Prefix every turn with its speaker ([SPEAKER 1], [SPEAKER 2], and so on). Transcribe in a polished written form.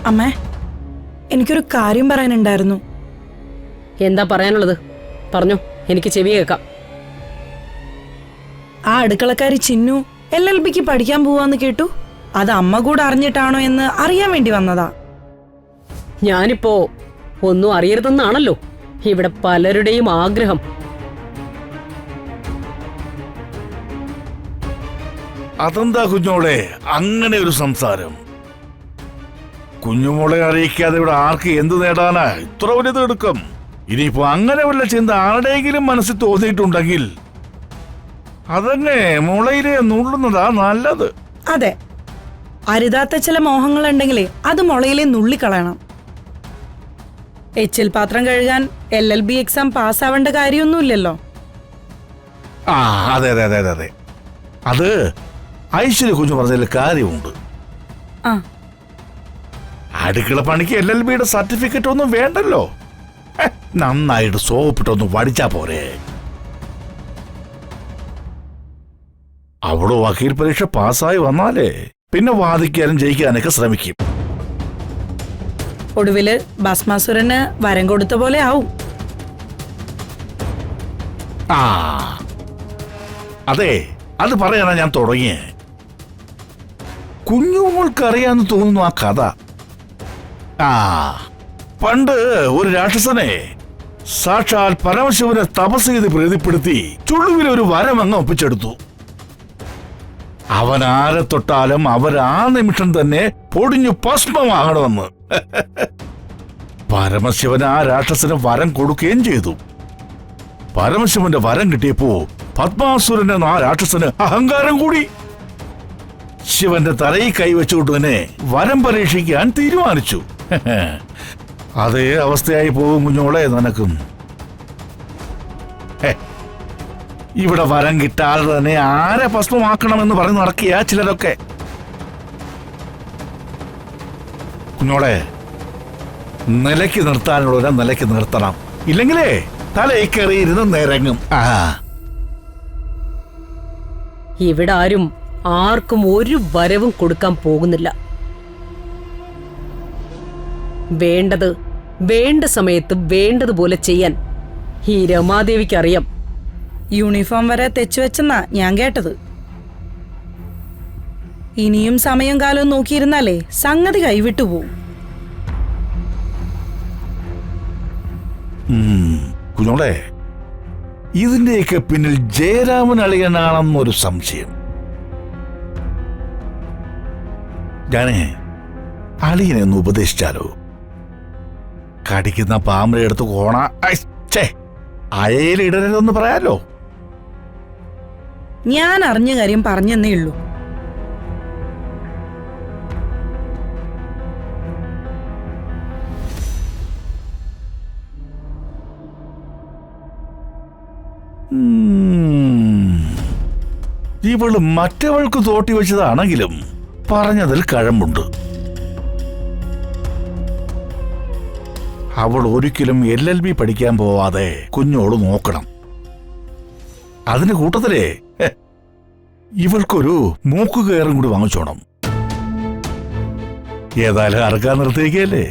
[SPEAKER 1] അമ്മേ, എനിക്കൊരു കാര്യം പറയാനുണ്ടായിരുന്നു.
[SPEAKER 2] എന്താ പറയാനുള്ളത്? പറഞ്ഞോ, എനിക്ക് ചെവി കേൾക്കാം.
[SPEAKER 1] ആ അടുക്കളക്കാരി ചിന്നു LLBക്ക് പഠിക്കാൻ പോവാന്ന് കേട്ടു. അത് അമ്മ കൂടെ അറിഞ്ഞിട്ടാണോ എന്ന് അറിയാൻ വേണ്ടി വന്നതാ.
[SPEAKER 2] ഞാനിപ്പോ ഒന്നും അറിയരുതെന്നാണല്ലോ ഇവിടെ പലരുടെയും ആഗ്രഹം.
[SPEAKER 3] അതെന്താ കുഞ്ഞോളെ അങ്ങനെ ഒരു സംസാരം? കുഞ്ഞുമോളെ അറിയിക്കാതെ ഇവിടെ ആർക്ക് എന്ത് നേടാനാ ഇത്ര വലിയത് എടുക്കും? ഇനിയിപ്പോ അങ്ങനെ വല്ല ചിന്ത ആരുടെയെങ്കിലും മനസ്സിൽ തോന്നിയിട്ടുണ്ടെങ്കിൽ അതന്നെ മുളയിലെ നുള്ളുന്നതാ നല്ലത്.
[SPEAKER 1] അതെ, അരുതാത്ത ചില മോഹങ്ങളുണ്ടെങ്കിലേ അത് മുളയിലെ നുള്ളിക്കളയണം. HL പാത്രം കഴുകാൻ LLB എക്സാം പാസ്സാവേണ്ട കാര്യമൊന്നുമില്ലല്ലോ.
[SPEAKER 3] ആ അതെ അതെ അതെ അതെ, അത് ഐശ്വര്യ കുഞ്ഞു പറഞ്ഞതിൽ കാര്യമുണ്ട്.
[SPEAKER 1] ആ,
[SPEAKER 3] അടുക്കള പണിക്ക് LLBയുടെ സർട്ടിഫിക്കറ്റ് ഒന്നും വേണ്ടല്ലോ. നന്നായിട്ട് സോപ്പിട്ടൊന്ന് വടിച്ചാ പോരെ. അവള് വക്കീൽ പരീക്ഷ പാസ്സായി വന്നാലേ പിന്നെ വാദിക്കാനും ജയിക്കാനൊക്കെ ശ്രമിക്കും.
[SPEAKER 1] ഒടുവില് ഭസ്മാസുരന് വരം കൊടുത്ത പോലെ ആവും.
[SPEAKER 3] ആ അതെ, അത് പറയാനാ ഞാൻ തുടങ്ങിയേ. കുഞ്ഞുമോൾക്കറിയാന്ന് തോന്നുന്നു ആ കഥ. ആ പണ്ട് ഒരു രാക്ഷസനെ സാക്ഷാൽ പരമശിവനെ തപസ് ചെയ്ത് പ്രീതിപ്പെടുത്തി ചുളുവിലൊരു വരം അങ്ങ് ഒപ്പിച്ചെടുത്തു. അവൻ ആരെ തൊട്ടാലും അവർ ആ നിമിഷം തന്നെ പൊടിഞ്ഞു ഭസ്മമാകണമെന്ന്. പരമശിവൻ ആ രാക്ഷസന് വരം കൊടുക്കുകയും ചെയ്തു. പരമശിവന്റെ വരം കിട്ടിയപ്പോ പത്മാസുരന്റെ ആ രാക്ഷസന് അഹങ്കാരം കൂടി. ശിവന്റെ തലയിൽ കൈവച്ചുകൊണ്ട് തന്നെ വരം പരീക്ഷിക്കാൻ തീരുമാനിച്ചു. അതേ അവസ്ഥയായി പോകും കുഞ്ഞോളെ നിനക്കും. ഇവിടെ വരം കിട്ടാതെ തന്നെ ആരെ ഭസ്മമാക്കണമെന്ന് പറഞ്ഞ് നടക്കിയ ചിലരൊക്കെ. കുഞ്ഞോളെ, നിലയ്ക്ക് നിർത്താനുള്ളവരെ നിലയ്ക്ക് നിർത്തണം, ഇല്ലെങ്കിലേ തലയിൽ കയറിയിരുന്ന് നിരങ്ങും.
[SPEAKER 2] ഇവിടെ ആരും ആർക്കും ഒരു വരവും കൊടുക്കാൻ പോകുന്നില്ല. വേണ്ടത് വേണ്ട സമയത്ത് വേണ്ടതുപോലെ ചെയ്യാൻ ഈ രമാദേവിക്ക് അറിയാം.
[SPEAKER 1] യൂണിഫോം വരെ തെച്ചുവെച്ചെന്നാ ഞാൻ കേട്ടത്. ഇനിയും സമയം കാലവും നോക്കിയിരുന്നാലേ സംഗതി കൈവിട്ടു പോവും.
[SPEAKER 3] കുഞ്ഞോളെ, ഇതിന്റെയൊക്കെ പിന്നിൽ ജയരാമൻ അളിയനാണെന്നൊരു സംശയം. ഞാനേ അളിയനെ ഒന്ന് ഉപദേശിച്ചാലോ? കടിക്കുന്ന പാമ്പിനെ എടുത്ത് കോണ അയയിലിടരുതെന്ന് പറയാലോ.
[SPEAKER 1] ഞാൻ അറിഞ്ഞ കാര്യം പറഞ്ഞെന്നേ ഉള്ളൂ.
[SPEAKER 3] ഇവള് മറ്റവൾക്ക് തോട്ടി വെച്ചതാണെങ്കിലും പറഞ്ഞതിൽ കഴമ്പുണ്ട്. അവൾ ഒരിക്കലും LLB പഠിക്കാൻ പോവാതെ കുഞ്ഞോള് നോക്കണം. അതിന്റെ കൂട്ടത്തിലേ ഇവൾക്കൊരു മൂക്കുകയറും കൂടി വാങ്ങിച്ചോണം. ഏതായാലും അറക്കാൻ നിർത്തിയേക്കല്ലേ.